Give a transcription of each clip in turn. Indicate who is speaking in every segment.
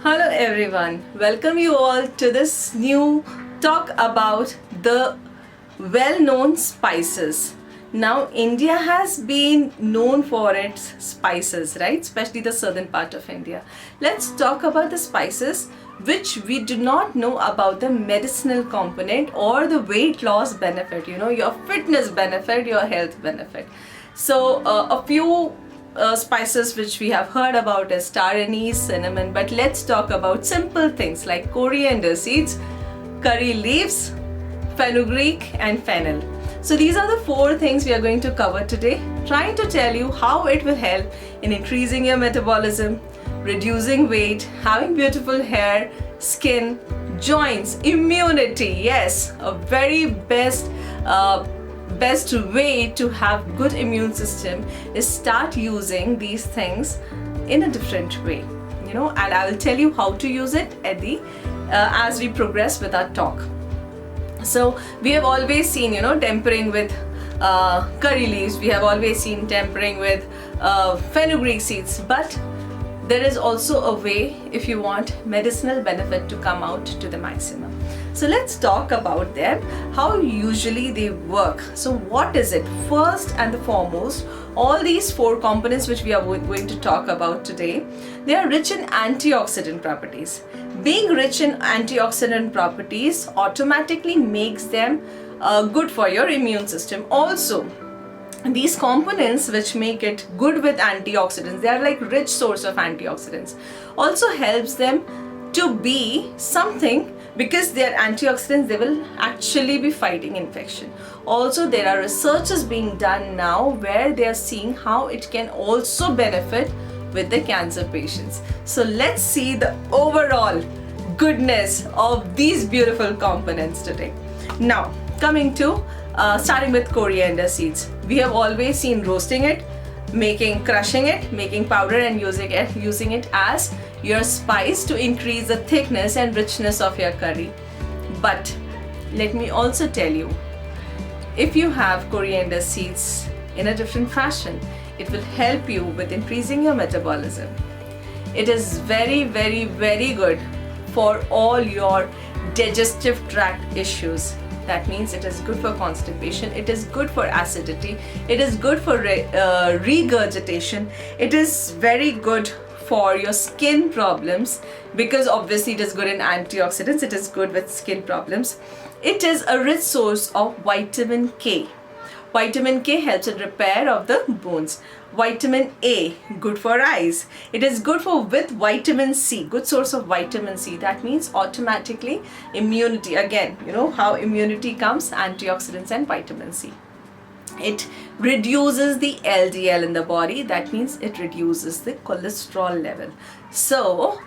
Speaker 1: Hello everyone, welcome you all to this new talk about the well-known spices. Now India has been known for its spices, right? Especially the southern part of India. Let's talk about the spices which we do not know about the medicinal component or the weight loss benefit, your fitness benefit, your health benefit. So a few spices which we have heard about is star anise, cinnamon, but let's talk about simple things like coriander seeds, curry leaves, fenugreek and fennel. So these are the four things we are going to cover today, trying to tell you how it will help in increasing your metabolism, reducing weight, having beautiful hair, skin, joints, immunity. Yes, a very best way to have good immune system is start using these things in a different way, and I will tell you how to use it at the as we progress with our talk. So we have always seen tempering with curry leaves, we have always seen tempering with fenugreek seeds, but there is also a way if you want medicinal benefit to come out to the maximum. So let's talk about them, how usually they work. So what is it? First and the foremost, all these four components which we are going to talk about today, they are rich in antioxidant properties. Being rich in antioxidant properties automatically makes them good for your immune system. Also, these components which make it good with antioxidants, they are like rich source of antioxidants, also helps them to be something, because they are antioxidants, they will actually be fighting infection. Also, there are researches being done now where they are seeing how it can also benefit with the cancer patients. So let's see the overall goodness of these beautiful components today. Now coming to starting with coriander seeds, we have always seen roasting it, crushing it, making powder and using it as your spice to increase the thickness and richness of your curry. But let me also tell you, if you have coriander seeds in a different fashion, it will help you with increasing your metabolism. It is very, very, very good for all your digestive tract issues. That means it is good for constipation, it is good for acidity, it is good for regurgitation, it is very good for your skin problems, because obviously it is good in antioxidants, it is good with skin problems. It is a rich source of vitamin K. Vitamin K helps in repair of the bones. Vitamin A, good for eyes. It is good with vitamin C, good source of vitamin C. That means automatically immunity. Again, how immunity comes, antioxidants and vitamin C. It reduces the LDL in the body. That means it reduces the cholesterol level. So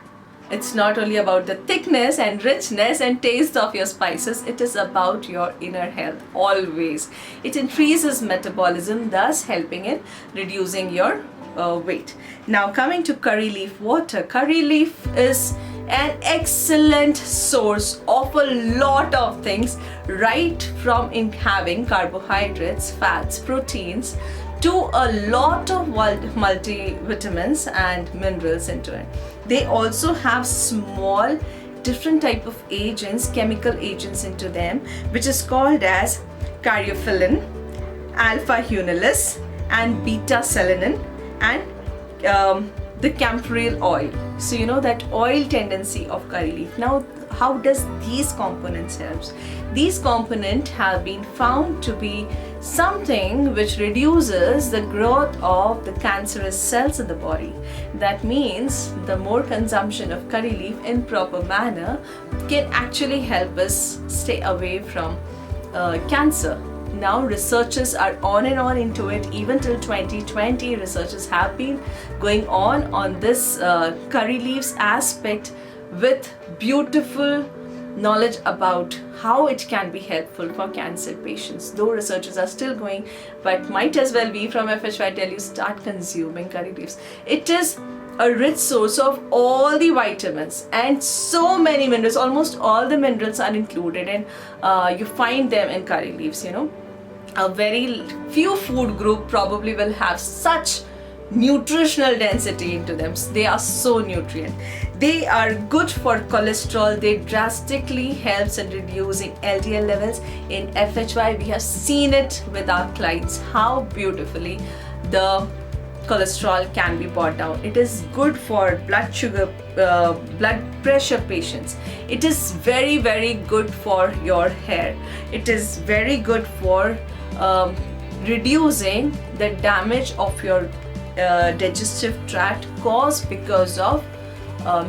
Speaker 1: it's not only about the thickness and richness and taste of your spices, it is about your inner health always. It increases metabolism, thus helping in reducing your weight. Now coming to curry leaf water. Curry leaf is an excellent source of a lot of things, right from in having carbohydrates, fats, proteins, to a lot of multivitamins and minerals into it. They also have small different type of agents, chemical agents into them, which is called as caryophyllene, alpha humilis and beta selenin, and the camphorol oil. So that oil tendency of curry leaf. Now how does these components help? These components have been found to be something which reduces the growth of the cancerous cells in the body. That means the more consumption of curry leaf in proper manner can actually help us stay away from cancer. Now researchers are on and on into it. Even till 2020, researchers have been going on this curry leaves aspect with beautiful knowledge about how it can be helpful for cancer patients. Though researchers are still going, but might as well we from FHY tell you, start consuming curry leaves. It is a rich source of all the vitamins and so many minerals. Almost all the minerals are included, and you find them in curry leaves. A very few food group probably will have such nutritional density into them. They are so nutrient. They are good for cholesterol. They drastically helps in reducing LDL levels. In FHY, we have seen it with our clients how beautifully the cholesterol can be brought down. It is good for blood sugar, blood pressure patients. It is very, very good for your hair. It is very good for reducing the damage of your digestive tract caused because of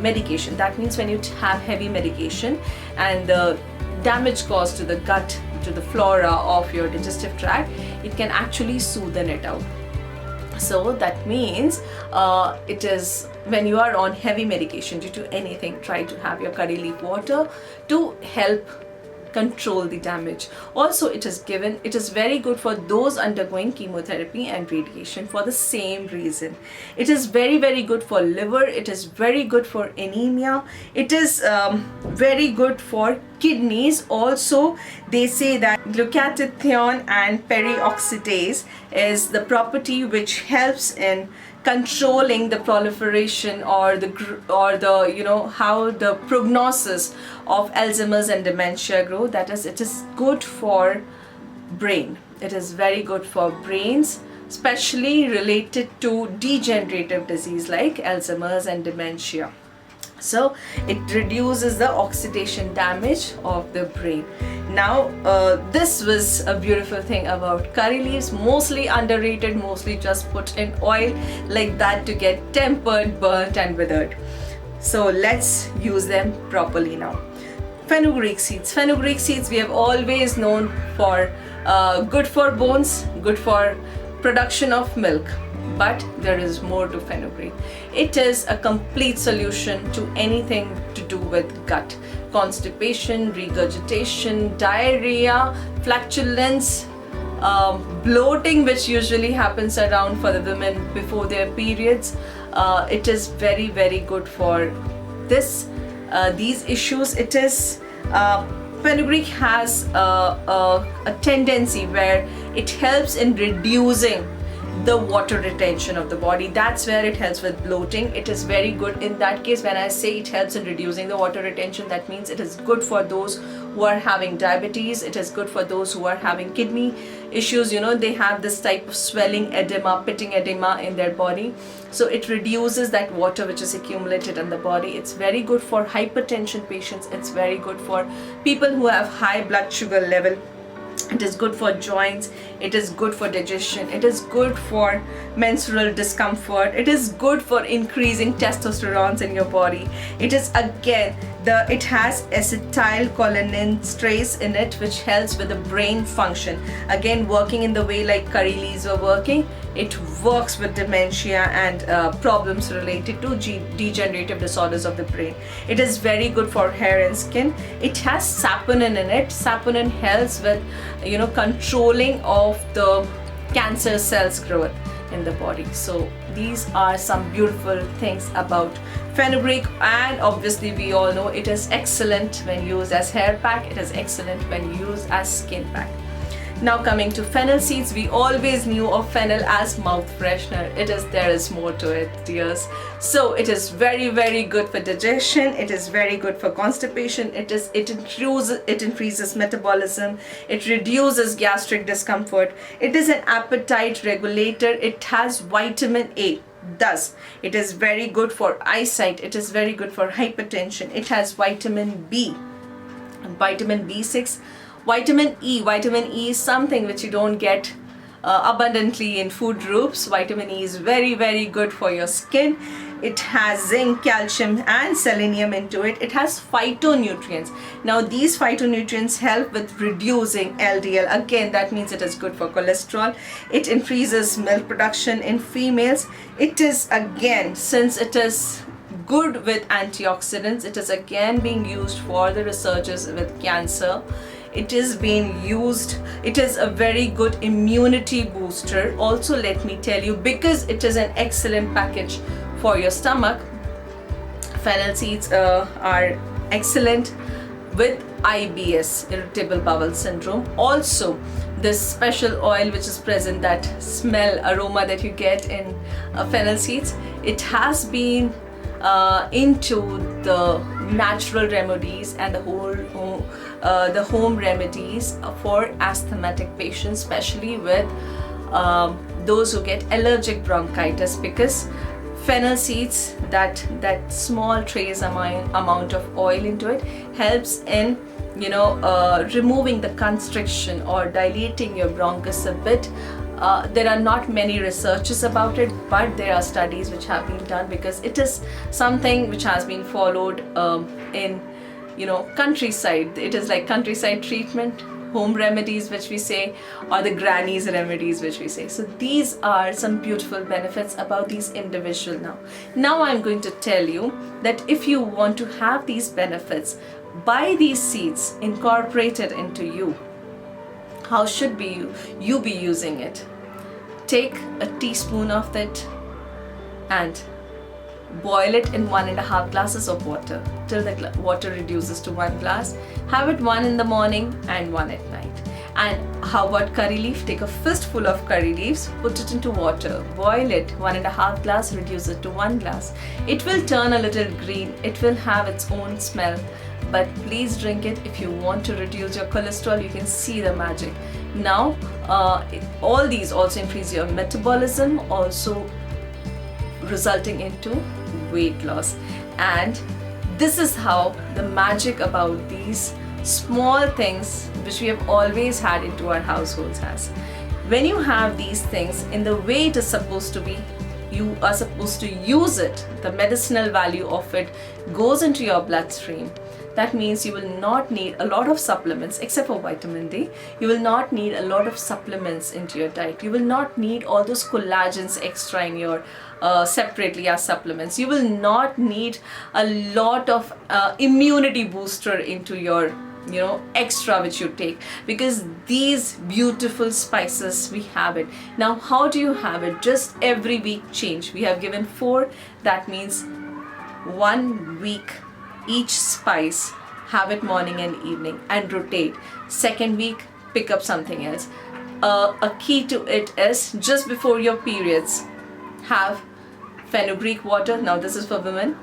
Speaker 1: medication. That means when you have heavy medication and the damage caused to the gut, to the flora of your digestive tract, it can actually soothe it out. So that means it is when you are on heavy medication due to anything, try to have your curry leaf water to help control the damage. Also, it is very good for those undergoing chemotherapy and radiation for the same reason. It is very, very good for liver. It is very good for anemia. It is very good for kidneys. Also, they say that glutathione and perioxidase is the property which helps in controlling the proliferation or the how the prognosis of Alzheimer's and dementia grow. That is, it is good for brain. It is very good for brains, especially related to degenerative disease like Alzheimer's and dementia. So it reduces the oxidation damage of the brain. Now this was a beautiful thing about curry leaves, mostly underrated, mostly just put in oil like that to get tempered, burnt and withered. So let's use them properly now. Fenugreek seeds. Fenugreek seeds we have always known for good for bones, good for production of milk. But there is more to fenugreek. It is a complete solution to anything to do with gut. Constipation, regurgitation, diarrhea, flatulence, bloating, which usually happens around for the women before their periods. It is very, very good for these issues. It is fenugreek has a tendency where it helps in reducing the water retention of the body. That's where it helps with bloating. It is very good in that case. When I say it helps in reducing the water retention, that means it is good for those who are having diabetes. It is good for those who are having kidney issues. They have this type of swelling edema, pitting edema in their body. So it reduces that water which is accumulated in the body. It's very good for hypertension patients. It's very good for people who have high blood sugar level. It is good for joints. It is good for digestion. It is good for menstrual discomfort. It is good for increasing testosterone in your body. It is again it has acetylcholinesterase in it, which helps with the brain function. Again, working in the way like curry leaves were working. It works with dementia and problems related to degenerative disorders of the brain. It is very good for hair and skin. It has saponin in it. Saponin helps with controlling of the cancer cells growth in the body. So these are some beautiful things about fenugreek, and obviously we all know it is excellent when used as hair pack. It is excellent when used as skin pack. Now coming to fennel seeds, we always knew of fennel as mouth freshener. There is more to it, dears. So it is very, very good for digestion. It is very good for constipation. It increases metabolism. It reduces gastric discomfort. It is an appetite regulator. It has vitamin A. Thus, it is very good for eyesight. It is very good for hypertension. It has vitamin B, vitamin B6. Vitamin E is something which you don't get abundantly in food groups. Vitamin E is very, very good for your skin. It has zinc, calcium and selenium into it. It has phytonutrients. Now these phytonutrients help with reducing LDL. Again, that means it is good for cholesterol. It increases milk production in females. It is, again, since it is good with antioxidants, it is again being used for the researchers with cancer. It is being used. It is a very good immunity booster. Also, let me tell you, because it is an excellent package for your stomach, fennel seeds are excellent with IBS, irritable bowel syndrome. Also, this special oil which is present, that smell, aroma that you get in fennel seeds, it has been into the natural remedies and the home remedies for asthmatic patients, especially with those who get allergic bronchitis, because fennel seeds, that small trace amount of oil into it, helps in removing the constriction or dilating your bronchus a bit. There are not many researches about it, but there are studies which have been done, because it is something which has been followed in countryside. It is like countryside treatment, home remedies which we say, or the granny's remedies which we say. So these are some beautiful benefits about these individual. Now I'm going to tell you that if you want to have these benefits, buy these seeds, incorporate it into you. How should you be using it? Take a teaspoon of it and boil it in 1.5 glasses of water till the water reduces to 1 glass. Have it 1 in the morning and 1 at night. And how about curry leaf? Take a fistful of curry leaves, put it into water, boil it 1.5 glass, reduce it to 1 glass. It will turn a little green, it will have its own smell, but please drink it. If you want to reduce your cholesterol, you can see the magic. Now all these also increase your metabolism, also resulting into weight loss. And this is how the magic about these small things which we have always had into our households has. When you have these things in the way it is supposed to be, you are supposed to use it, the medicinal value of it goes into your bloodstream. That means you will not need a lot of supplements except for vitamin D. You will not need a lot of supplements into your diet. You will not need all those collagens extra in your separately as supplements. You will not need a lot of immunity booster into your extra which you take, because these beautiful spices, we have it. Now how do you have it? Just every week change. We have given 4. That means 1 week each spice, have it morning and evening, and rotate. Second week, pick up something else. A key to it is just before your periods, have fenugreek water. Now this is for women.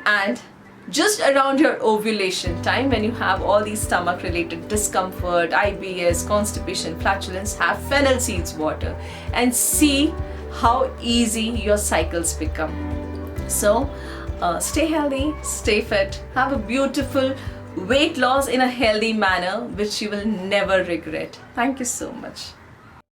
Speaker 1: And just around your ovulation time, when you have all these stomach related discomfort, IBS, constipation, flatulence, have fennel seeds water, and see how easy your cycles become. So stay healthy, stay fit, have a beautiful weight loss in a healthy manner which you will never regret. Thank you so much.